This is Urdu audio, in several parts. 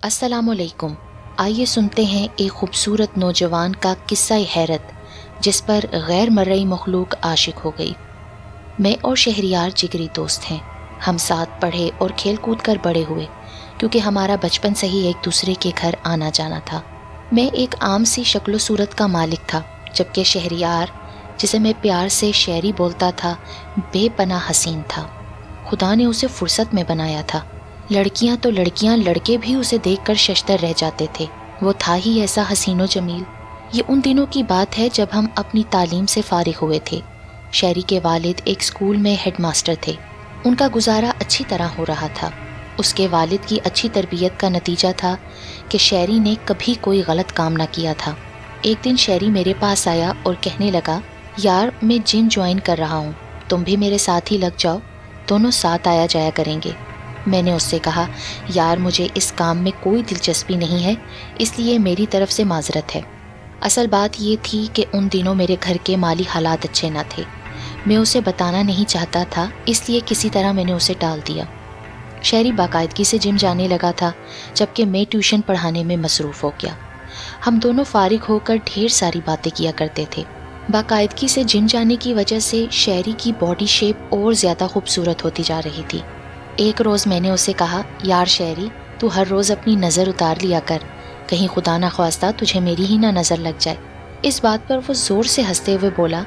السلام علیکم۔ آئیے سنتے ہیں ایک خوبصورت نوجوان کا قصہ حیرت جس پر غیر مرئی مخلوق عاشق ہو گئی۔ میں اور شہریار جگری دوست ہیں۔ ہم ساتھ پڑھے اور کھیل کود کر بڑے ہوئے کیونکہ ہمارا بچپن سے ہی ایک دوسرے کے گھر آنا جانا تھا۔ میں ایک عام سی شکل و صورت کا مالک تھا، جبکہ شہریار، جسے میں پیار سے شہری بولتا تھا، بے پناہ حسین تھا۔ خدا نے اسے فرصت میں بنایا تھا۔ لڑکیاں تو لڑکیاں، لڑکے بھی اسے دیکھ کر ششدر رہ جاتے تھے۔ وہ تھا ہی ایسا حسین و جمیل۔ یہ ان دنوں کی بات ہے جب ہم اپنی تعلیم سے فارغ ہوئے تھے۔ شہری کے والد ایک اسکول میں ہیڈ ماسٹر تھے۔ ان کا گزارا اچھی طرح ہو رہا تھا۔ اس کے والد کی اچھی تربیت کا نتیجہ تھا کہ شہری نے کبھی کوئی غلط کام نہ کیا تھا۔ ایک دن شہری میرے پاس آیا اور کہنے لگا، یار میں جم جوائن کر رہا ہوں، تم بھی میرے ساتھ ہی لگ جاؤ، دونوں ساتھ آیا جایا کریں گے۔ میں نے اس سے کہا، یار مجھے اس کام میں کوئی دلچسپی نہیں ہے، اس لیے میری طرف سے معذرت ہے۔ اصل بات یہ تھی کہ ان دنوں میرے گھر کے مالی حالات اچھے نہ تھے۔ میں اسے بتانا نہیں چاہتا تھا، اس لیے کسی طرح میں نے اسے ٹال دیا۔ شہری باقاعدگی سے جم جانے لگا تھا، جبکہ میں ٹیوشن پڑھانے میں مصروف ہو گیا۔ ہم دونوں فارغ ہو کر ڈھیر ساری باتیں کیا کرتے تھے۔ باقاعدگی سے جم جانے کی وجہ سے شہری کی باڈی شیپ اور زیادہ خوبصورت ہوتی جا رہی تھی۔ ایک روز میں نے اسے کہا، یار شہری، تو ہر روز اپنی نظر اتار لیا کر، کہیں خدا نہ خواستہ تجھے میری ہی نہ نظر لگ جائے۔ اس بات پر وہ زور سے ہنستے ہوئے بولا،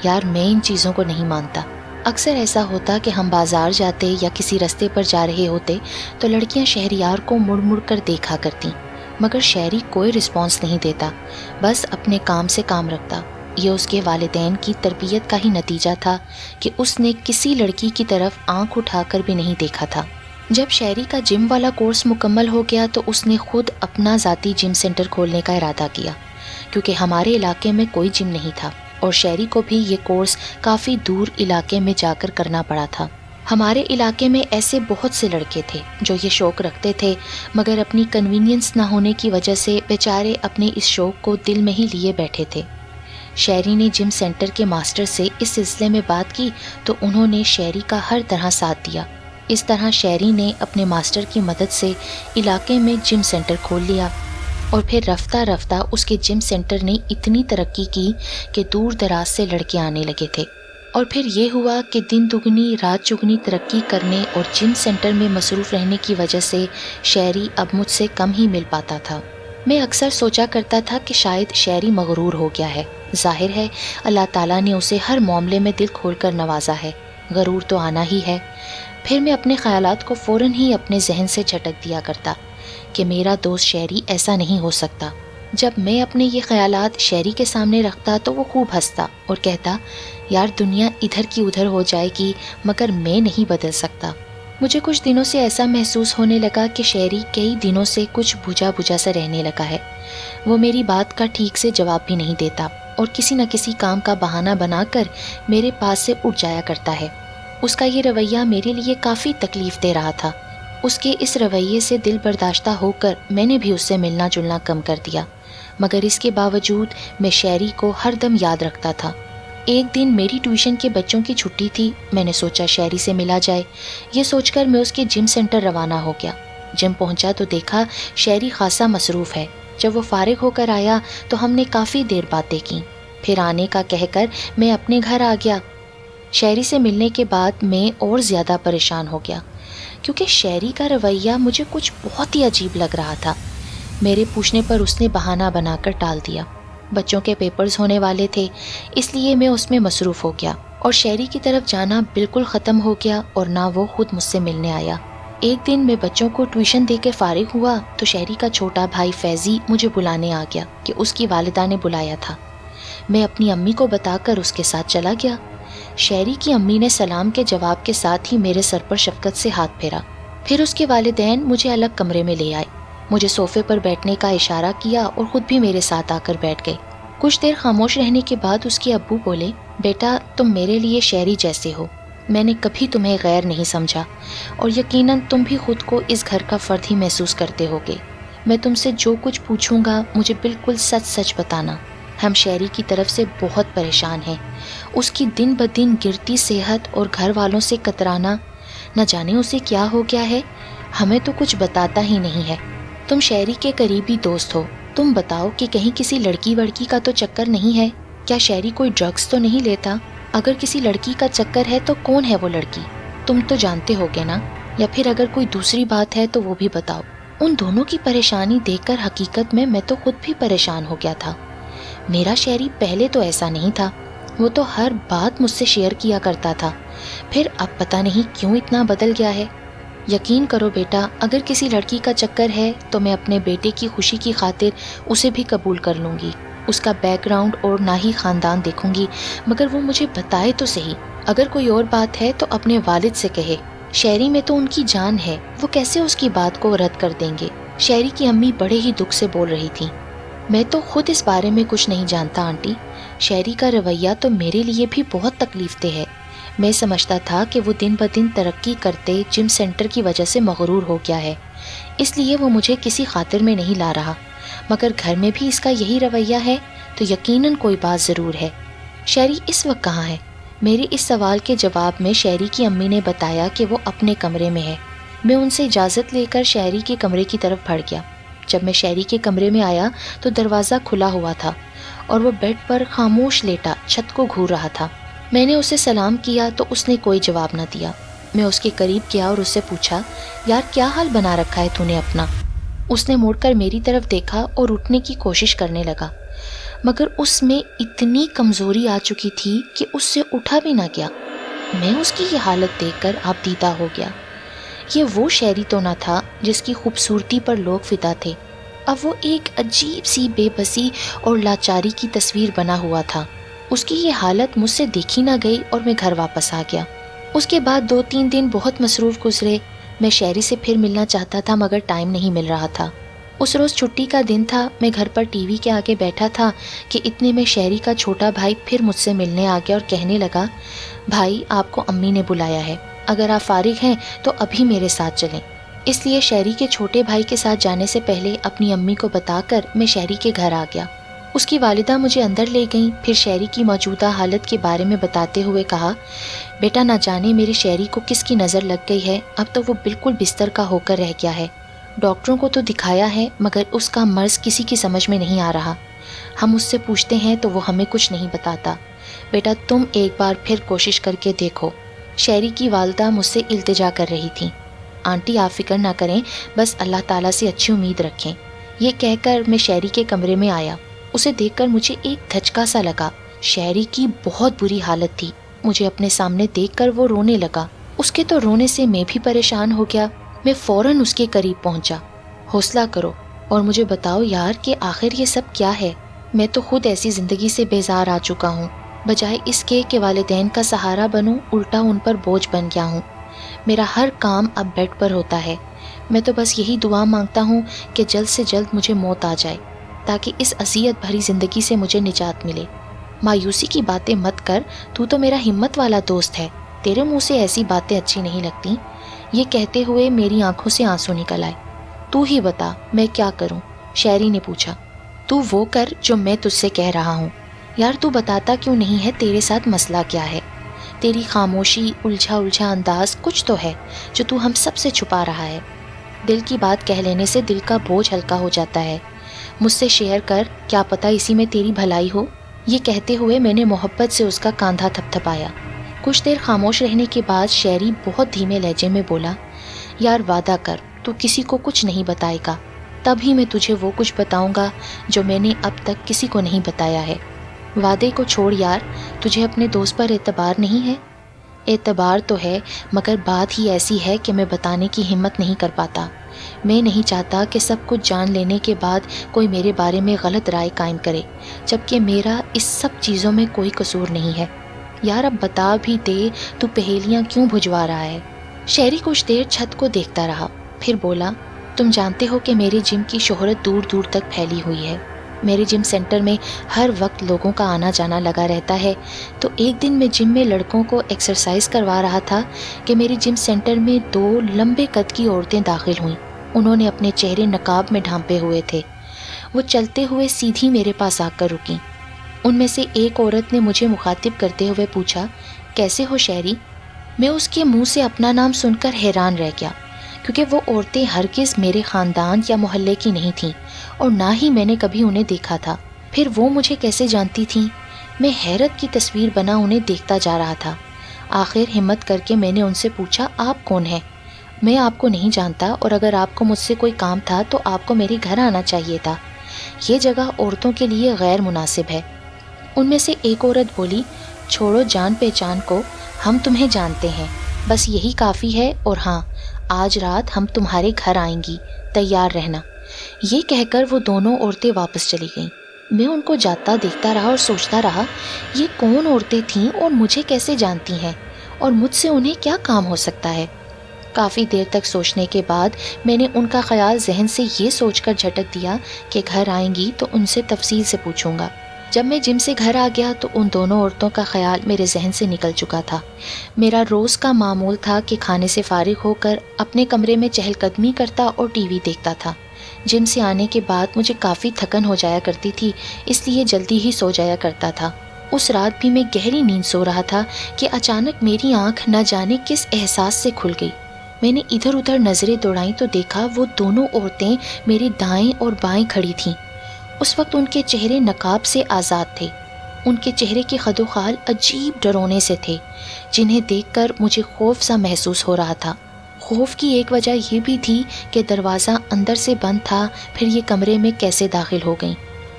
یار میں ان چیزوں کو نہیں مانتا۔ اکثر ایسا ہوتا کہ ہم بازار جاتے یا کسی رستے پر جا رہے ہوتے تو لڑکیاں شہریار کو مڑ مڑ کر دیکھا کرتیں، مگر شہری کوئی رسپانس نہیں دیتا، بس اپنے کام سے کام رکھتا۔ یہ اس کے والدین کی تربیت کا ہی نتیجہ تھا کہ اس نے کسی لڑکی کی طرف آنکھ اٹھا کر بھی نہیں دیکھا تھا۔ جب شہری کا جم والا کورس مکمل ہو گیا تو اس نے خود اپنا ذاتی جم سینٹر کھولنے کا ارادہ کیا، کیونکہ ہمارے علاقے میں کوئی جم نہیں تھا اور شہری کو بھی یہ کورس کافی دور علاقے میں جا کر کرنا پڑا تھا۔ ہمارے علاقے میں ایسے بہت سے لڑکے تھے جو یہ شوق رکھتے تھے، مگر اپنی کنوینئنس نہ ہونے کی وجہ سے بیچارے اپنے اس شوق کو دل میں ہی لیے بیٹھے تھے۔ شہری نے جم سینٹر کے ماسٹر سے اس سلسلے میں بات کی تو انہوں نے شہری کا ہر طرح ساتھ دیا۔ اس طرح شہری نے اپنے ماسٹر کی مدد سے علاقے میں جم سینٹر کھول لیا، اور پھر رفتہ رفتہ اس کے جم سینٹر نے اتنی ترقی کی کہ دور دراز سے لڑکے آنے لگے تھے۔ اور پھر یہ ہوا کہ دن دگنی رات چگنی ترقی کرنے اور جم سینٹر میں مصروف رہنے کی وجہ سے شہری اب مجھ سے کم ہی مل پاتا تھا۔ میں اکثر سوچا کرتا تھا کہ شاید شہری مغرور ہو گیا ہے۔ ظاہر ہے اللہ تعالیٰ نے اسے ہر معاملے میں دل کھول کر نوازا ہے، غرور تو آنا ہی ہے۔ پھر میں اپنے خیالات کو فوراً ہی اپنے ذہن سے جھٹک دیا کرتا کہ میرا دوست شہری ایسا نہیں ہو سکتا۔ جب میں اپنے یہ خیالات شہری کے سامنے رکھتا تو وہ خوب ہنستا اور کہتا، یار دنیا ادھر کی ادھر ہو جائے گی مگر میں نہیں بدل سکتا۔ مجھے کچھ دنوں سے ایسا محسوس ہونے لگا کہ شہری کئی دنوں سے کچھ بجھا بجھا سا رہنے لگا ہے۔ وہ میری بات کا ٹھیک سے جواب بھی نہیں دیتا اور کسی نہ کسی کام کا بہانہ بنا کر میرے پاس سے اٹھ جایا کرتا ہے۔ اس کا یہ رویہ میرے لیے کافی تکلیف دے رہا تھا۔ اس کے اس رویے سے دل برداشتہ ہو کر میں نے بھی اس سے ملنا جلنا کم کر دیا، مگر اس کے باوجود میں شہری کو ہر دم یاد رکھتا تھا۔ ایک دن میری ٹیوشن کے بچوں کی چھٹی تھی، میں نے سوچا شہری سے ملا جائے۔ یہ سوچ کر میں اس کے جم سینٹر روانہ ہو گیا۔ جم پہنچا تو دیکھا شہری خاصا مصروف ہے۔ جب وہ فارغ ہو کر آیا تو ہم نے کافی دیر باتیں کی، پھر آنے کا کہہ کر میں اپنے گھر آ گیا۔ شہری سے ملنے کے بعد میں اور زیادہ پریشان ہو گیا، کیونکہ شہری کا رویہ مجھے کچھ بہت ہی عجیب لگ رہا تھا۔ میرے پوچھنے پر اس نے بہانہ بنا کر ٹال دیا۔ بچوں کے پیپرز ہونے والے تھے، اس لیے میں اس میں مصروف ہو گیا اور شہری کی طرف جانا بالکل ختم ہو گیا اور نہ وہ خود مجھ سے ملنے آیا۔ ایک دن میں بچوں کو ٹیوشن دے کے فارغ ہوا تو شہری کا چھوٹا بھائی فیضی مجھے بلانے آ گیا کہ اس کی والدہ نے بلایا تھا۔ میں اپنی امی کو بتا کر اس کے ساتھ چلا گیا۔ شہری کی امی نے سلام کے جواب کے ساتھ ہی میرے سر پر شفقت سے ہاتھ پھیرا۔ پھر اس کے والدین مجھے الگ کمرے میں لے آئے، مجھے صوفے پر بیٹھنے کا اشارہ کیا اور خود بھی میرے ساتھ آ کر بیٹھ گئے۔ کچھ دیر خاموش رہنے کے بعد اس کے ابو بولے، بیٹا تم میرے لیے شہری جیسے ہو، میں نے کبھی تمہیں غیر نہیں سمجھا اور یقیناً تم بھی خود کو اس گھر کا فرد ہی محسوس کرتے ہوگے۔ میں تم سے جو کچھ پوچھوں گا مجھے بالکل سچ سچ بتانا۔ ہم شہری کی طرف سے بہت پریشان ہیں، اس کی دن بدن گرتی صحت اور گھر والوں سے کترانا، نہ جانے اسے کیا ہو گیا ہے، ہمیں تو کچھ بتاتا ہی نہیں ہے۔ تم شہری کے قریبی دوست ہو، تم بتاؤ کہ کہیں کسی لڑکی وڑکی کا تو چکر نہیں ہے؟ کیا شہری کوئی ڈرگس تو نہیں لیتا؟ اگر کسی لڑکی کا چکر ہے تو کون ہے وہ لڑکی؟ تم تو جانتے ہوگے نا، یا پھر اگر کوئی دوسری بات ہے تو وہ بھی بتاؤ۔ ان دونوں کی پریشانی دیکھ کر حقیقت میں تو خود بھی پریشان ہو گیا تھا۔ میرا شہری پہلے تو ایسا نہیں تھا، وہ تو ہر بات مجھ سے شیئر کیا کرتا تھا، پھر اب پتہ نہیں کیوں اتنا بدل گیا ہے۔ یقین کرو بیٹا، اگر کسی لڑکی کا چکر ہے تو میں اپنے بیٹے کی خوشی کی خاطر اسے بھی قبول کر لوں گی، اس کا بیک گراؤنڈ اور نہ ہی خاندان دیکھوں گی، مگر وہ مجھے بتائے تو صحیح۔ اگر کوئی اور بات ہے تو اپنے والد سے کہے، شہری میں تو ان کی جان ہے، وہ کیسے اس کی بات کو رد کر دیں گے؟ شہری کی امی بڑے ہی دکھ سے بول رہی تھی۔ میں تو خود اس بارے میں کچھ نہیں جانتا آنٹی، شہری کا رویہ تو میرے لیے بھی بہت تکلیف دہ ہے۔ میں سمجھتا تھا کہ وہ دن بدن ترقی کرتے جم سینٹر کی وجہ سے مغرور ہو گیا ہے، اس لیے وہ مجھے کسی خاطر میں نہیں لا رہا، مگر گھر میں بھی اس کا یہی رویہ ہے تو یقیناً کوئی بات ضرور ہے۔ شہری اس وقت کہاں ہے؟ میرے اس سوال کے جواب میں شہری کی امی نے بتایا کہ وہ اپنے کمرے میں ہے۔ میں ان سے اجازت لے کر شہری کے کمرے کی طرف بڑھ گیا۔ جب میں شہری کے کمرے میں آیا تو دروازہ کھلا ہوا تھا اور وہ بیڈ پر خاموش لیٹا چھت کو گھور رہا تھا۔ میں نے اسے سلام کیا تو اس نے کوئی جواب نہ دیا۔ میں اس کے قریب گیا اور اس سے پوچھا، یار کیا حال بنا رکھا ہے تو نے اپنا؟ اس نے مڑ کر میری طرف دیکھا اور اٹھنے کی کوشش کرنے لگا، مگر اس میں اتنی کمزوری آ چکی تھی کہ اس سے اٹھا بھی نہ گیا۔ میں اس کی یہ حالت دیکھ کر آبدیدہ ہو گیا۔ یہ وہ شہری تو نہ تھا جس کی خوبصورتی پر لوگ فدا تھے، اب وہ ایک عجیب سی بے بسی اور لاچاری کی تصویر بنا ہوا تھا۔ اس کی یہ حالت مجھ سے دیکھی نہ گئی اور میں گھر واپس آ گیا۔ اس کے بعد 2-3 دن بہت مصروف گزرے۔ میں شہری سے پھر ملنا چاہتا تھا مگر ٹائم نہیں مل رہا تھا۔ اس روز چھٹی کا دن تھا، میں گھر پر ٹی وی کے آگے بیٹھا تھا کہ اتنے میں شہری کا چھوٹا بھائی پھر مجھ سے ملنے آ گیا اور کہنے لگا، بھائی آپ کو امی نے بلایا ہے، اگر آپ فارغ ہیں تو ابھی میرے ساتھ چلیں۔ اس لیے شہری کے چھوٹے بھائی کے ساتھ جانے سے پہلے اپنی امی کو بتا کر میں شہری کے گھر آ گیا۔ اس کی والدہ مجھے اندر لے گئیں، پھر شہری کی موجودہ حالت کے بارے میں بتاتے ہوئے کہا، بیٹا نہ جانے میرے شہری کو کس کی نظر لگ گئی ہے، اب تو وہ بالکل بستر کا ہو کر رہ گیا ہے۔ ڈاکٹروں کو تو دکھایا ہے مگر اس کا مرض کسی کی سمجھ میں نہیں آ رہا، ہم اس سے پوچھتے ہیں تو وہ ہمیں کچھ نہیں بتاتا۔ بیٹا تم ایک بار پھر کوشش کر کے دیکھو۔ شہری کی والدہ مجھ سے التجا کر رہی تھی۔ آنٹی آپ فکر نہ کریں، بس اللہ تعالیٰ سے اچھی امید رکھیں۔ یہ کہہ کر میں شہری کے کمرے میں آیا۔ اسے دیکھ کر مجھے ایک دھچکا سا لگا۔ شہری کی بہت بری حالت تھی، مجھے اپنے سامنے دیکھ کر وہ رونے لگا۔ اس کے تو رونے سے میں بھی پریشان ہو گیا۔ میں فوراً اس کے قریب پہنچا۔ حوصلہ کرو اور مجھے بتاؤ یار کہ آخر یہ سب کیا ہے؟ میں تو خود ایسی زندگی سے بیزار آ چکا ہوں، بجائے اس کے کہ والدین کا سہارا بنوں الٹا ان پر بوجھ بن گیا ہوں۔ میرا ہر کام اب بیڈ پر ہوتا ہے۔ میں تو بس یہی دعا مانگتا ہوں کہ جلد سے جلد مجھے موت آ جائے تاکہ اس اذیت بھری زندگی سے مجھے نجات ملے۔ مایوسی کی باتیں مت کر، تو میرا ہمت والا دوست ہے، تیرے منہ سے ایسی باتیں اچھی نہیں لگتی۔ یہ کہتے ہوئے میری آنکھوں سے آنسو نکل آئے۔ تو ہی بتا میں کیا کروں؟ شہری نے پوچھا۔ تو وہ کر جو میں تجھ سے کہہ رہا ہوں۔ یار تو بتاتا کیوں نہیں ہے تیرے ساتھ مسئلہ کیا ہے؟ تیری خاموشی، الجھا انداز کچھ تو ہے جو تو ہم سب سے چھپا رہا ہے۔ دل کی بات کہہ لینے سے دل کا بوجھ ہلکا ہو جاتا ہے۔ مجھ سے شیئر کر، کیا پتہ اسی میں تیری بھلائی ہو۔ یہ کہتے ہوئے میں نے محبت سے اس کا کاندھا تھپتھپایا۔ کچھ دیر خاموش رہنے کے بعد شہری بہت دھیمے لہجے میں بولا، یار وعدہ کر تو کسی کو کچھ نہیں بتائے گا، تبھی میں تجھے وہ کچھ بتاؤں گا جو میں نے اب تک کسی کو نہیں بتایا ہے۔ وعدے کو چھوڑ یار، تجھے اپنے دوست پر اعتبار نہیں ہے؟ اعتبار تو ہے مگر بات ہی ایسی ہے کہ میں بتانے کی ہمت نہیں کر پاتا۔ میں نہیں چاہتا کہ سب کچھ جان لینے کے بعد کوئی میرے بارے میں غلط رائے قائم کرے، جبکہ میرا اس سب چیزوں میں کوئی قصور نہیں ہے۔ یار اب بتا بھی دے، تو پہیلیاں کیوں بھجوا رہا ہے؟ شہری کچھ دیر چھت کو دیکھتا رہا، پھر بولا، تم جانتے ہو کہ میرے جم کی شہرت دور دور تک پھیلی ہوئی ہے۔ میرے جم سینٹر میں ہر وقت لوگوں کا آنا جانا لگا رہتا ہے۔ تو ایک دن میں جم میں لڑکوں کو ایکسرسائز کروا رہا تھا کہ میرے جم سینٹر میں 2 لمبے قد کی عورتیں داخل ہوئیں۔ انہوں نے اپنے چہرے نقاب میں ڈھانپے ہوئے تھے۔ وہ چلتے ہوئے سیدھی میرے پاس آ کر رکیں۔ ان میں سے ایک عورت نے مجھے مخاطب کرتے ہوئے پوچھا، کیسے ہو شہری؟ میں اس کے منہ سے اپنا نام سن کر حیران رہ گیا کیونکہ وہ عورتیں ہرگز میرے خاندان یا محلے کی نہیں تھیں اور نہ ہی میں نے کبھی انہیں دیکھا تھا۔ پھر وہ مجھے کیسے جانتی تھیں؟ میں حیرت کی تصویر بنا انہیں دیکھتا جا رہا تھا۔ آخر ہمت کر کے میں نے ان سے پوچھا، آپ کون ہیں؟ میں آپ کو نہیں جانتا، اور اگر آپ کو مجھ سے کوئی کام تھا تو آپ کو میرے گھر آنا چاہیے تھا۔ یہ جگہ عورتوں کے لیے غیر مناسب ہے۔ ان میں سے ایک عورت بولی، چھوڑو جان پہچان کو، ہم تمہیں جانتے ہیں، بس یہی کافی ہے، اور ہاں، آج رات ہم تمہارے گھر آئیں گی، تیار رہنا۔ یہ کہہ کر وہ دونوں عورتیں واپس چلی گئیں۔ میں ان کو جاتا دیکھتا رہا اور سوچتا رہا، یہ کون عورتیں تھیں اور مجھے کیسے جانتی ہیں، اور مجھ سے انہیں کیا کام ہو سکتا ہے؟ کافی دیر تک سوچنے کے بعد میں نے ان کا خیال ذہن سے یہ سوچ کر جھٹک دیا کہ گھر آئیں گی تو ان سے تفصیل سے پوچھوں گا۔ جب میں جم سے گھر آ گیا تو ان دونوں عورتوں کا خیال میرے ذہن سے نکل چکا تھا۔ میرا روز کا معمول تھا کہ کھانے سے فارغ ہو کر اپنے کمرے میں چہل قدمی کرتا اور ٹی وی دیکھتا تھا۔ جم سے آنے کے بعد مجھے کافی تھکن ہو جایا کرتی تھی، اس لیے جلدی ہی سو جایا کرتا تھا۔ اس رات بھی میں گہری نیند سو رہا تھا کہ اچانک میری آنکھ نہ جانے کس احساس سے کھل گئی۔ میں نے ادھر ادھر نظریں دوڑائیں تو دیکھا وہ دونوں عورتیں میرے دائیں اور بائیں کھڑی تھیں۔ اس وقت ان کے چہرے نقاب سے آزاد تھے۔ ان کے چہرے کے خد و خال عجیب ڈرونے سے تھے، جنہیں دیکھ کر مجھے خوف سا محسوس ہو رہا تھا۔ خوف کی ایک وجہ یہ بھی تھی کہ دروازہ اندر سے بند تھا، پھر یہ کمرے میں کیسے داخل ہو گئیں؟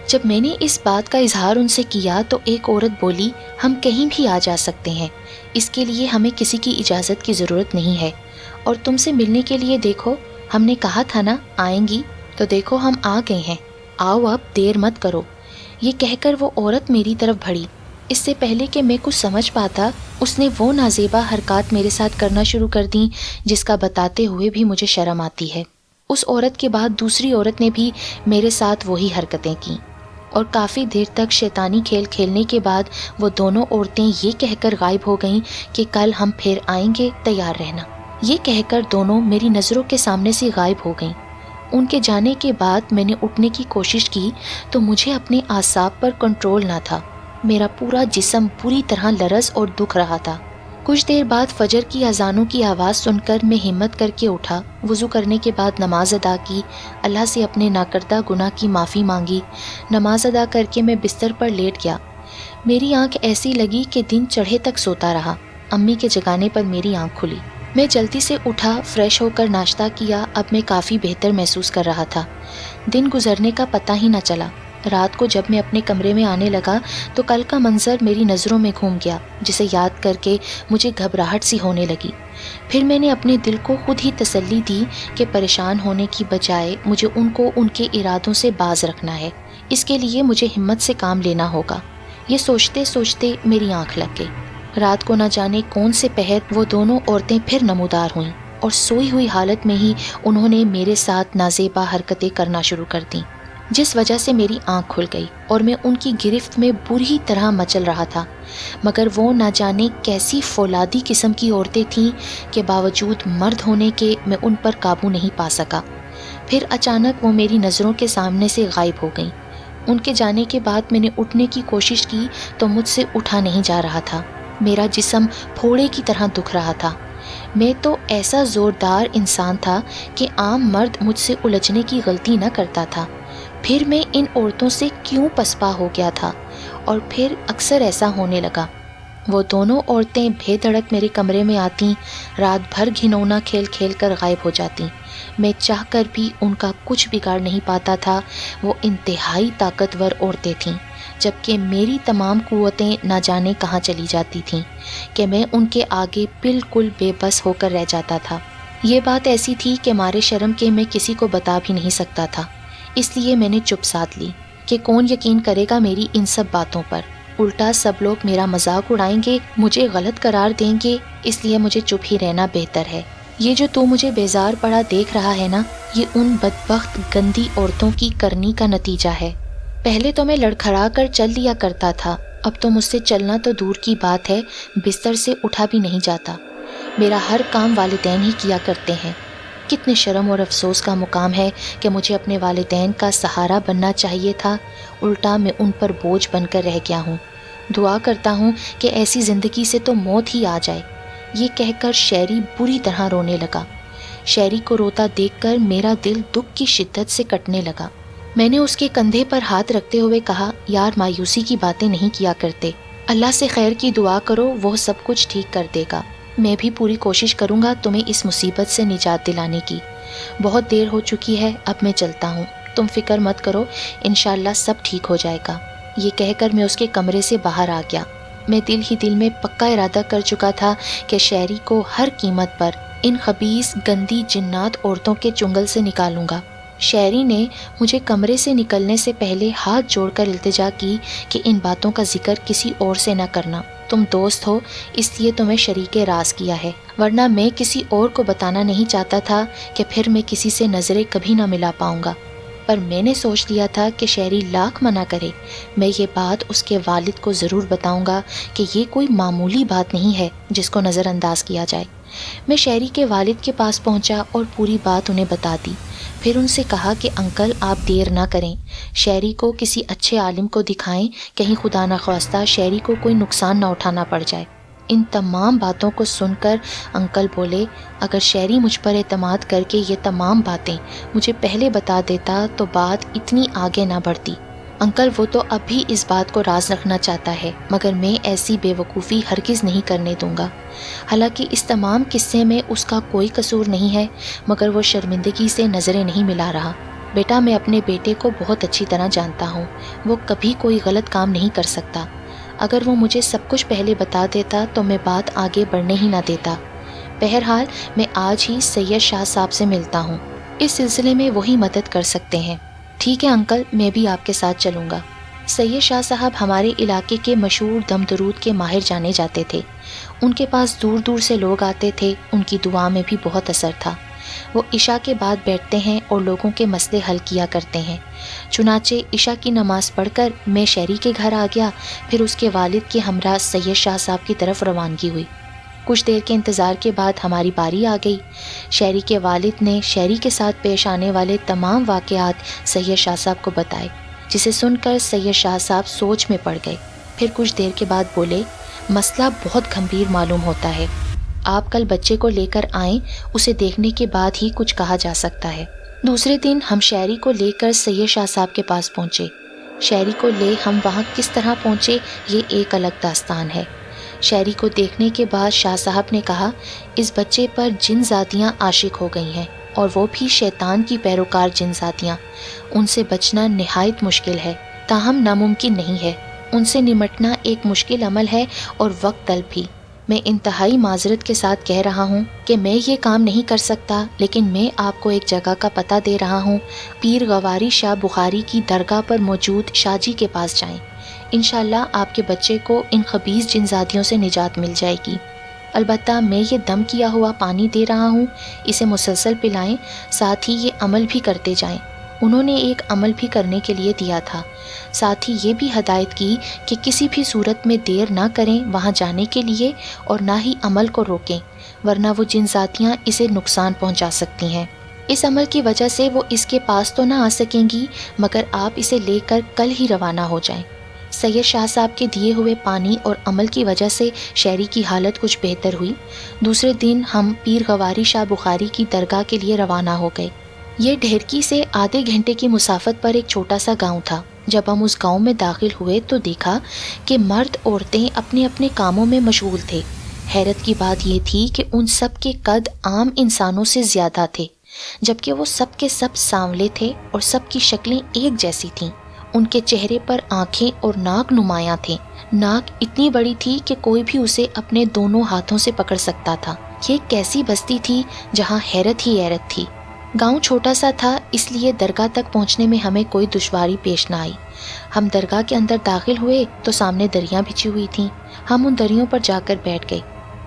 جب میں نے اس بات کا اظہار ان سے کیا تو ایک عورت بولی، ہم کہیں بھی آ جا سکتے ہیں، اس کے لیے ہمیں کسی کی اجازت کی ضرورت نہیں ہے، اور تم سے ملنے کے لیے دیکھو، ہم نے کہا تھا نا آئیں گی، تو دیکھو ہم آ گئے ہیں، آؤ اب دیر مت کرو۔ یہ کہہ کر وہ عورت میری طرف بڑھی۔ اس سے پہلے کہ میں کچھ سمجھ پاتا، اس نے وہ نازیبا حرکات میرے ساتھ کرنا شروع کر دیں جس کا بتاتے ہوئے بھی مجھے شرم آتی ہے۔ اس عورت کے بعد دوسری عورت نے بھی میرے ساتھ وہی حرکتیں کیں، اور کافی دیر تک شیطانی کھیل کھیلنے کے بعد وہ دونوں عورتیں یہ کہہ کر غائب ہو گئیں کہ کل ہم پھر آئیں گے، تیار رہنا۔ یہ کہہ کر دونوں میری نظروں کے سامنے سے غائب ہو گئیں۔ ان کے جانے کے بعد میں نے اٹھنے کی کوشش کی تو مجھے اپنے اعصاب پر کنٹرول نہ تھا۔ میرا پورا جسم بری طرح لرز اور دکھ رہا تھا۔ کچھ دیر بعد فجر کی اذانوں کی آواز سن کر میں ہمت کر کے اٹھا، وضو کرنے کے بعد نماز ادا کی، اللہ سے اپنے ناکردہ گناہ کی معافی مانگی۔ نماز ادا کر کے میں بستر پر لیٹ گیا۔ میری آنکھ ایسی لگی کہ دن چڑھے تک سوتا رہا۔ امی کے جگانے پر میری آنکھ کھلی۔ میں جلدی سے اٹھا، فریش ہو کر ناشتہ کیا۔ اب میں کافی بہتر محسوس کر رہا تھا۔ دن گزرنے کا پتہ ہی نہ چلا۔ رات کو جب میں اپنے کمرے میں آنے لگا تو کل کا منظر میری نظروں میں گھوم گیا، جسے یاد کر کے مجھے گھبراہٹ سی ہونے لگی۔ پھر میں نے اپنے دل کو خود ہی تسلی دی کہ پریشان ہونے کی بجائے مجھے ان کو ان کے ارادوں سے باز رکھنا ہے۔ اس کے لیے مجھے ہمت سے کام لینا ہوگا۔ یہ سوچتے سوچتے میری آنکھ لگ گئی۔ رات کو نہ جانے کون سے پہر وہ دونوں عورتیں پھر نمودار ہوئیں، اور سوئی ہوئی حالت میں ہی انہوں نے میرے ساتھ نازیبا حرکتیں کرنا شروع کر دیں، جس وجہ سے میری آنکھ کھل گئی اور میں ان کی گرفت میں بری طرح مچل رہا تھا۔ مگر وہ نہ جانے کیسی فولادی قسم کی عورتیں تھیں کہ باوجود مرد ہونے کے میں ان پر قابو نہیں پا سکا۔ پھر اچانک وہ میری نظروں کے سامنے سے غائب ہو گئیں۔ ان کے جانے کے بعد میں نے اٹھنے کی کوشش کی تو مجھ سے اٹھا نہیں جا رہا تھا۔ میرا جسم پھوڑے کی طرح دکھ رہا تھا۔ میں تو ایسا زوردار انسان تھا کہ عام مرد مجھ سے الجھنے کی غلطی نہ کرتا تھا۔ پھر میں ان عورتوں سے کیوں پسپا ہو گیا تھا، اور پھر اکثر ایسا ہونے لگا۔ وہ دونوں عورتیں بے دھڑک میرے کمرے میں آتیں، رات بھر گھنونا کھیل کھیل کر غائب ہو جاتیں۔ میں چاہ کر بھی ان کا کچھ بگاڑ نہیں پاتا تھا۔ وہ انتہائی طاقتور عورتیں تھیں، جبکہ میری تمام قوتیں نہ جانے کہاں چلی جاتی تھیں کہ میں ان کے آگے بالکل بے بس ہو کر رہ جاتا تھا۔ یہ بات ایسی تھی کہ مارے شرم کے میں کسی کو بتا بھی نہیں سکتا تھا، اس لیے میں نے چپ سادھ لی کہ کون یقین کرے گا میری ان سب باتوں پر۔ الٹا سب لوگ میرا مذاق اڑائیں گے، مجھے غلط قرار دیں گے، اس لیے مجھے چپ ہی رہنا بہتر ہے۔ یہ جو تو مجھے بیزار پڑا دیکھ رہا ہے نا، یہ ان بدبخت گندی عورتوں کی کرنی کا نتیجہ ہے۔ پہلے تو میں لڑکھڑا کر چل لیا کرتا تھا، اب تو مجھ سے چلنا تو دور کی بات ہے، بستر سے اٹھا بھی نہیں جاتا۔ میرا ہر کام والدین ہی کیا کرتے ہیں۔ کتنے شرم اور افسوس کا مقام ہے کہ مجھے اپنے والدین کا سہارا بننا چاہیے تھا، الٹا میں ان پر بوجھ بن کر رہ گیا ہوں۔ دعا کرتا ہوں کہ ایسی زندگی سے تو موت ہی آ جائے۔ یہ کہہ کر شاعری بری طرح رونے لگا۔ شہری کو روتا دیکھ کر میرا دل دکھ کی شدت سے کٹنے لگا۔ میں نے اس کے کندھے پر ہاتھ رکھتے ہوئے کہا، یار مایوسی کی باتیں نہیں کیا کرتے، اللہ سے خیر کی دعا کرو، وہ سب کچھ ٹھیک کر دے گا۔ میں بھی پوری کوشش کروں گا تمہیں اس مصیبت سے نجات دلانے کی۔ بہت دیر ہو چکی ہے، اب میں چلتا ہوں، تم فکر مت کرو، انشاءاللہ سب ٹھیک ہو جائے گا۔ یہ کہہ کر میں اس کے کمرے سے باہر آ گیا۔ میں دل ہی دل میں پکا ارادہ کر چکا تھا کہ شہری کو ہر قیمت پر ان خبیث گندی جنات عورتوں کے چنگل سے نکالوں گا۔ شہری نے مجھے کمرے سے نکلنے سے پہلے ہاتھ جوڑ کر التجا کی کہ ان باتوں کا ذکر کسی اور سے نہ کرنا، تم دوست ہو اس لیے تمہیں شریک راز کیا ہے، ورنہ میں کسی اور کو بتانا نہیں چاہتا تھا کہ پھر میں کسی سے نظریں کبھی نہ ملا پاؤں گا۔ پر میں نے سوچ لیا تھا کہ شہری لاکھ منع کرے، میں یہ بات اس کے والد کو ضرور بتاؤں گا کہ یہ کوئی معمولی بات نہیں ہے جس کو نظر انداز کیا جائے۔ میں شہری کے والد کے پاس پہنچا اور پوری بات انہیں بتا دی۔ پھر ان سے کہا کہ انکل آپ دیر نہ کریں، شہری کو کسی اچھے عالم کو دکھائیں، کہیں خدا نخواستہ شہری کو کوئی نقصان نہ اٹھانا پڑ جائے۔ ان تمام باتوں کو سن کر انکل بولے، اگر شہری مجھ پر اعتماد کر کے یہ تمام باتیں مجھے پہلے بتا دیتا تو بات اتنی آگے نہ بڑھتی۔ انکل وہ تو اب بھی اس بات کو راز رکھنا چاہتا ہے، مگر میں ایسی بے وقوفی ہرگز نہیں کرنے دوں گا۔ حالانکہ اس تمام قصے میں اس کا کوئی قصور نہیں ہے، مگر وہ شرمندگی سے نظریں نہیں ملا رہا۔ بیٹا میں اپنے بیٹے کو بہت اچھی طرح جانتا ہوں، وہ کبھی کوئی غلط کام نہیں کر سکتا۔ اگر وہ مجھے سب کچھ پہلے بتا دیتا تو میں بات آگے بڑھنے ہی نہ دیتا۔ بہرحال میں آج ہی سید شاہ صاحب سے ملتا ہوں، اس سلسلے میں وہی مدد کر سکتے ہیں۔ ٹھیک ہے انکل، میں بھی آپ کے ساتھ چلوں گا۔ سید شاہ صاحب ہمارے علاقے کے مشہور دم درود کے ماہر جانے جاتے تھے، ان کے پاس دور دور سے لوگ آتے تھے، ان کی دعا میں بھی بہت اثر تھا۔ وہ عشاء کے بعد بیٹھتے ہیں اور لوگوں کے مسئلے حل کیا کرتے ہیں۔ چنانچہ عشاء کی نماز پڑھ کر میں شہری کے گھر آ گیا، پھر اس کے والد کے ہمراہ سید شاہ صاحب کی طرف روانگی ہوئی۔ کچھ دیر کے انتظار کے بعد ہماری باری آ گئی۔ شہری کے والد نے شہری کے ساتھ پیش آنے والے تمام واقعات سید شاہ صاحب کو بتائے، جسے سن کر سید شاہ صاحب سوچ میں پڑ گئے۔ پھر کچھ دیر کے بعد بولے، مسئلہ بہت گھمبیر معلوم ہوتا ہے، آپ کل بچے کو لے کر آئیں، اسے دیکھنے کے بعد ہی کچھ کہا جا سکتا ہے۔ دوسرے دن ہم شہری کو لے کر سید شاہ صاحب کے پاس پہنچے۔ شہری کو لے ہم وہاں کس طرح پہنچے یہ ایک الگ داستان ہے۔ شہری کو دیکھنے کے بعد شاہ صاحب نے کہا، اس بچے پر جن ذاتیاں عاشق ہو گئی ہیں، اور وہ بھی شیطان کی پیروکار جن ذاتیاں، ان سے بچنا نہایت مشکل ہے، تاہم ناممکن نہیں ہے۔ ان سے نمٹنا ایک مشکل عمل ہے اور وقت طلب بھی۔ میں انتہائی معذرت کے ساتھ کہہ رہا ہوں کہ میں یہ کام نہیں کر سکتا، لیکن میں آپ کو ایک جگہ کا پتہ دے رہا ہوں، پیر غواری شاہ بخاری کی درگاہ پر موجود شاہ جی کے پاس جائیں، انشاءاللہ آپ کے بچے کو ان خبیث جن ذاتیوں سے نجات مل جائے گی۔ البتہ میں یہ دم کیا ہوا پانی دے رہا ہوں، اسے مسلسل پلائیں، ساتھ ہی یہ عمل بھی کرتے جائیں۔ انہوں نے ایک عمل بھی کرنے کے لیے دیا تھا، ساتھ ہی یہ بھی ہدایت کی کہ کسی بھی صورت میں دیر نہ کریں وہاں جانے کے لیے، اور نہ ہی عمل کو روکیں، ورنہ وہ جن ذاتیاں اسے نقصان پہنچا سکتی ہیں۔ اس عمل کی وجہ سے وہ اس کے پاس تو نہ آ سکیں گی، مگر آپ اسے لے کر کل ہی روانہ ہو جائیں۔ سید شاہ صاحب کے دیے ہوئے پانی اور عمل کی وجہ سے شہری کی حالت کچھ بہتر ہوئی۔ دوسرے دن ہم پیر غواری شاہ بخاری کی درگاہ کے لیے روانہ ہو گئے۔ یہ ڈھیرکی سے آدھے گھنٹے کی مسافت پر ایک چھوٹا سا گاؤں تھا۔ جب ہم اس گاؤں میں داخل ہوئے تو دیکھا کہ مرد عورتیں اپنے اپنے کاموں میں مشغول تھے۔ حیرت کی بات یہ تھی کہ ان سب کے قد عام انسانوں سے زیادہ تھے، جبکہ وہ سب کے سب سانولے تھے اور سب کی شکلیں ایک جیسی تھیں۔ ان کے چہرے پر آنکھیں اور ناک نمایاں تھے۔ ناک اتنی بڑی تھی کہ کوئی بھی اسے اپنے دونوں ہاتھوں سے پکڑ سکتا تھا۔ یہ کیسی بستی تھی جہاں حیرت ہی حیرت تھی۔ گاؤں چھوٹا سا تھا، اس لیے درگاہ تک پہنچنے میں ہمیں کوئی دشواری پیش نہ آئی۔ ہم درگاہ کے اندر داخل ہوئے تو سامنے دریاں بچھی ہوئی تھیں۔ ہم ان دریوں پر جا کر بیٹھ گئے۔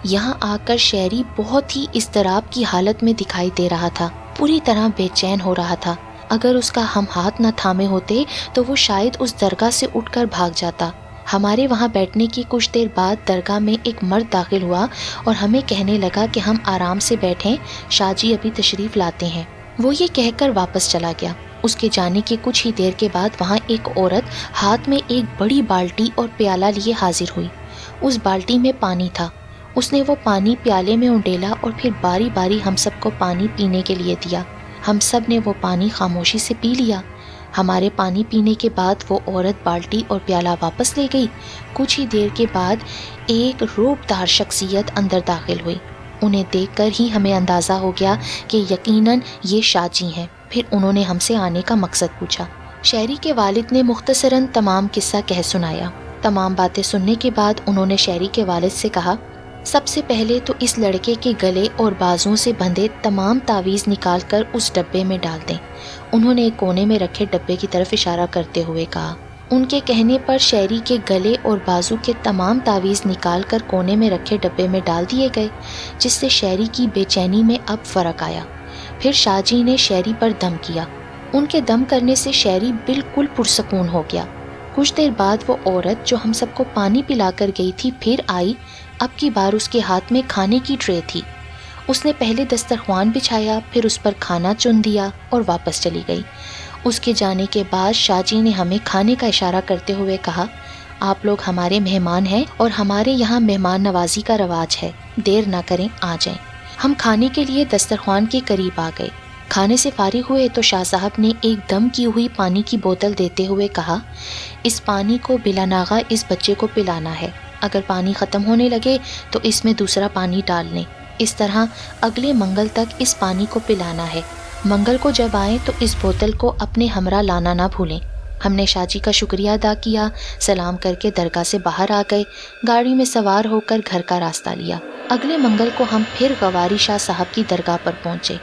یہاں آ کر شہری بہت ہی اضطراب کی حالت میں دکھائی دے رہا تھا، پوری طرح بے چین ہو رہا تھا۔ اگر اس کا ہم ہاتھ نہ تھامے ہوتے تو وہ شاید اس درگاہ سے اٹھ کر بھاگ جاتا۔ ہمارے وہاں بیٹھنے کی کچھ دیر بعد درگاہ میں ایک مرد داخل ہوا اور ہمیں کہنے لگا کہ ہم آرام سے بیٹھیں، شاہ جی ابھی تشریف لاتے ہیں۔ وہ یہ کہہ کر واپس چلا گیا۔ اس کے جانے کے کچھ ہی دیر کے بعد وہاں ایک عورت ہاتھ میں ایک بڑی بالٹی اور پیالہ لیے حاضر ہوئی۔ اس بالٹی میں پانی تھا۔ اس نے وہ پانی پیالے میں انڈیلا اور پھر باری باری ہم سب کو پانی پینے کے لیے دیا۔ ہم سب نے وہ پانی خاموشی سے پی لیا۔ ہمارے پانی پینے کے بعد وہ عورت بالٹی اور پیالہ واپس لے گئی۔ کچھ ہی دیر کے بعد ایک روبدار شخصیت اندر داخل ہوئی۔ انہیں دیکھ کر ہی ہمیں اندازہ ہو گیا کہ یقیناً یہ شاہ جی ہیں۔ پھر انہوں نے ہم سے آنے کا مقصد پوچھا۔ شہری کے والد نے مختصراً تمام قصہ کہہ سنایا۔ تمام باتیں سننے کے بعد انہوں نے شہری کے والد سے کہا، سب سے پہلے تو اس لڑکے کے گلے اور بازوں سے بندھے تمام تعویذ نکال کر اس ڈبے میں ڈال دیں۔ انہوں نے ایک کونے میں رکھے ڈبے کی طرف اشارہ کرتے ہوئے کہا۔ ان کے کہنے پر شہری کے گلے اور بازو کے تمام تعویذ نکال کر کونے میں رکھے ڈبے میں ڈال دیے گئے، جس سے شہری کی بے چینی میں اب فرق آیا۔ پھر شاہ جی نے شہری پر دم کیا۔ ان کے دم کرنے سے شہری بالکل پرسکون ہو گیا۔ کچھ دیر بعد وہ عورت جو ہم سب کو پانی پلا کر گئی تھی پھر آئی۔ اب کی بار اس کے ہاتھ میں کھانے کی ٹرے تھی۔ اس نے پہلے دسترخوان بچھایا، پھر اس پر کھانا چن دیا اور واپس چلی گئی۔ اس کے جانے کے بعد شاہ جی نے ہمیں کھانے کا اشارہ کرتے ہوئے کہا، آپ لوگ ہمارے مہمان ہیں اور ہمارے یہاں مہمان نوازی کا رواج ہے، دیر نہ کریں، آ جائیں۔ ہم کھانے کے لیے دسترخوان کے قریب آ گئے۔ کھانے سے فارغ ہوئے تو شاہ صاحب نے ایک دم کی ہوئی پانی کی بوتل دیتے ہوئے کہا، اس پانی کو بلا ناغہ اس بچے کو پلانا ہے۔ اگر پانی ختم ہونے لگے تو اس میں دوسرا پانی ڈال لیں۔ اس طرح اگلے منگل تک اس پانی کو پلانا ہے۔ منگل کو جب آئیں تو اس بوتل کو اپنے ہمراہ لانا نہ بھولیں۔ ہم نے شاہ جی کا شکریہ ادا کیا، سلام کر کے درگاہ سے باہر آ گئے، گاڑی میں سوار ہو کر گھر کا راستہ لیا۔ اگلے منگل کو ہم پھر غواری شاہ صاحب کی درگاہ پر پہنچے۔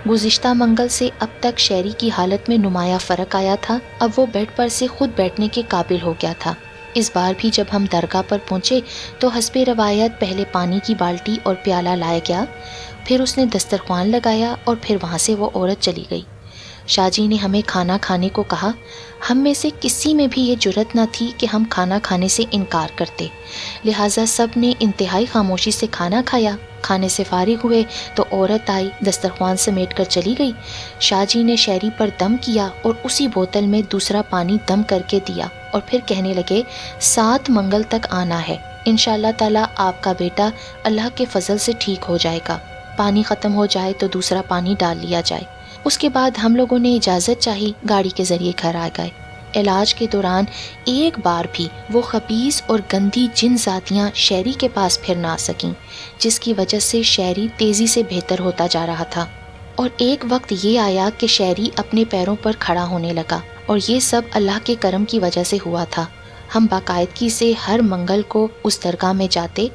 گزشتہ منگل سے اب تک شہری کی حالت میں نمایاں فرق آیا تھا۔ اب وہ بیڈ پر سے خود بیٹھنے کے قابل ہو گیا تھا۔ اس بار بھی جب ہم درگاہ پر پہنچے تو حسب روایت پہلے پانی کی بالٹی اور پیالہ لایا گیا، پھر اس نے دسترخوان لگایا اور پھر وہاں سے وہ عورت چلی گئی۔ شاہ جی نے ہمیں کھانا کھانے کو کہا۔ ہم میں سے کسی میں بھی یہ جرت نہ تھی کہ ہم کھانا کھانے سے انکار کرتے، لہٰذا سب نے انتہائی خاموشی سے کھانا کھایا۔ کھانے سے فارغ ہوئے تو عورت آئی، دسترخوان سمیٹ کر چلی گئی۔ شاہ جی نے شہری پر دم کیا اور اسی بوتل میں دوسرا پانی دم کر کے دیا اور پھر کہنے لگے، 7 منگل تک آنا ہے، انشاءاللہ تعالیٰ آپ کا بیٹا اللہ کے فضل سے ٹھیک ہو جائے گا۔ پانی ختم ہو جائے تو دوسرا پانی ڈال لیا جائے۔ اس کے بعد ہم لوگوں نے اجازت چاہی، گاڑی کے ذریعے گھر آ گئے۔ علاج کے دوران ایک بار بھی وہ خبیث اور گندی جن ذاتیاں شہری کے پاس پھر نہ آ سکیں، جس کی وجہ سے شہری تیزی سے بہتر ہوتا جا رہا تھا۔ اور ایک وقت یہ آیا کہ شہری اپنے پیروں پر کھڑا ہونے لگا، اور یہ سب اللہ کے کرم کی وجہ سے ہوا تھا۔ ہم باقاعدگی سے ہر منگل کو اس درگاہ میں جاتے،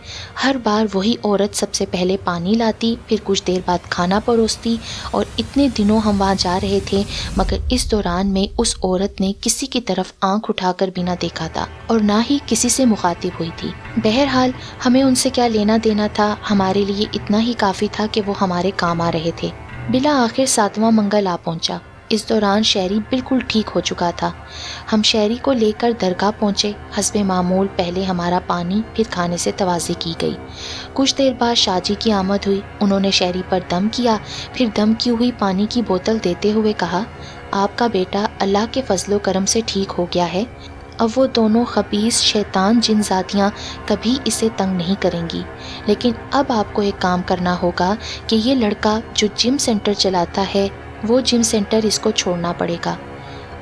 ہر بار وہی عورت سب سے پہلے پانی لاتی، پھر کچھ دیر بعد کھانا پروستی، اور اتنے دنوں ہم وہاں جا رہے تھے، مگر اس دوران میں اس عورت نے کسی کی طرف آنکھ اٹھا کر بھی نہ دیکھا تھا اور نہ ہی کسی سے مخاطب ہوئی تھی۔ بہرحال ہمیں ان سے کیا لینا دینا تھا، ہمارے لیے اتنا ہی کافی تھا کہ وہ ہمارے کام آ رہے تھے۔ بالآخر 7واں منگل آ پہنچا۔ اس دوران شہری بالکل ٹھیک ہو چکا تھا۔ ہم شہری کو لے کر درگاہ پہنچے۔ حسب معمول پہلے ہمارا پانی پھر کھانے سے توازی کی گئی۔ کچھ دیر بعد شاہ جی کی آمد ہوئی۔ انہوں نے شہری پر دم کیا، پھر دم کی ہوئی پانی کی بوتل دیتے ہوئے کہا، آپ کا بیٹا اللہ کے فضل و کرم سے ٹھیک ہو گیا ہے۔ اب وہ دونوں خبیث شیطان جن ذاتیاں کبھی اسے تنگ نہیں کریں گی، لیکن اب آپ کو ایک کام کرنا ہوگا کہ یہ لڑکا جو جم سینٹر چلاتا ہے، وہ جم سینٹر اس کو چھوڑنا پڑے گا۔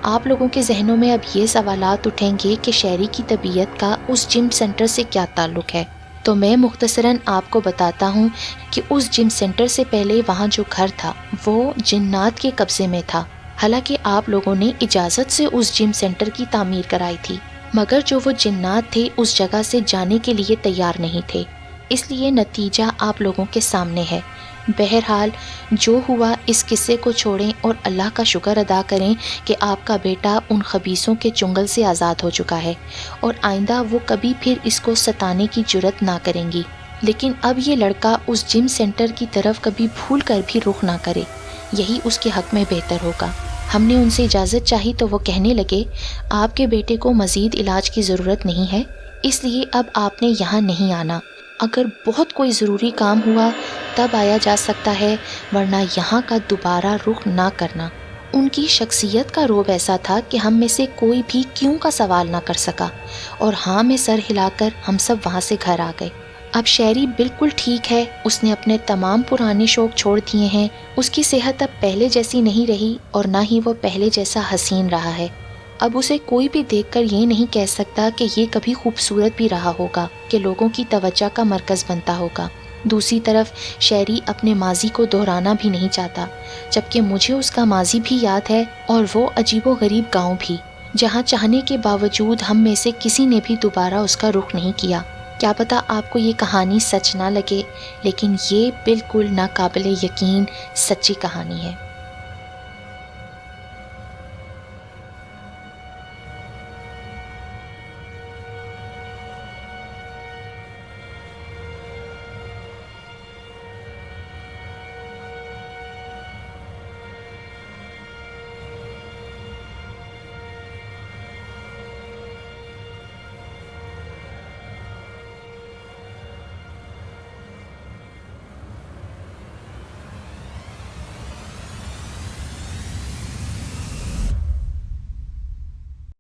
آپ لوگوں کے ذہنوں میں اب یہ سوالات اٹھیں گے کہ شہری کی طبیعت کا اس جم سینٹر سے کیا تعلق ہے، تو میں مختصراً آپ کو بتاتا ہوں کہ اس جم سینٹر سے پہلے وہاں جو گھر تھا وہ جنات کے قبضے میں تھا۔ حالانکہ آپ لوگوں نے اجازت سے اس جم سینٹر کی تعمیر کرائی تھی، مگر جو وہ جنات تھے اس جگہ سے جانے کے لیے تیار نہیں تھے، اس لیے نتیجہ آپ لوگوں کے سامنے ہے۔ بہرحال جو ہوا اس قصے کو چھوڑیں اور اللہ کا شکر ادا کریں کہ آپ کا بیٹا ان خبیثوں کے چنگل سے آزاد ہو چکا ہے، اور آئندہ وہ کبھی پھر اس کو ستانے کی جرت نہ کریں گی۔ لیکن اب یہ لڑکا اس جم سینٹر کی طرف کبھی بھول کر بھی رخ نہ کرے، یہی اس کے حق میں بہتر ہوگا۔ ہم نے ان سے اجازت چاہی تو وہ کہنے لگے، آپ کے بیٹے کو مزید علاج کی ضرورت نہیں ہے، اس لیے اب آپ نے یہاں نہیں آنا۔ اگر بہت کوئی ضروری کام ہوا تب آیا جا سکتا ہے، ورنہ یہاں کا دوبارہ رخ نہ کرنا۔ ان کی شخصیت کا روب ایسا تھا کہ ہم میں سے کوئی بھی کیوں کا سوال نہ کر سکا، اور ہاں میں سر ہلا کر ہم سب وہاں سے گھر آ گئے۔ اب شہری بالکل ٹھیک ہے، اس نے اپنے تمام پرانے شوق چھوڑ دیے ہیں، اس کی صحت اب پہلے جیسی نہیں رہی اور نہ ہی وہ پہلے جیسا حسین رہا ہے۔ اب اسے کوئی بھی دیکھ کر یہ نہیں کہہ سکتا کہ یہ کبھی خوبصورت بھی رہا ہوگا، کہ لوگوں کی توجہ کا مرکز بنتا ہوگا۔ دوسری طرف شہری اپنے ماضی کو دہرانا بھی نہیں چاہتا، جبکہ مجھے اس کا ماضی بھی یاد ہے، اور وہ عجیب و غریب گاؤں بھی، جہاں چاہنے کے باوجود ہم میں سے کسی نے بھی دوبارہ اس کا رخ نہیں کیا۔ کیا پتہ آپ کو یہ کہانی سچ نہ لگے، لیکن یہ بالکل ناقابل یقین سچی کہانی ہے۔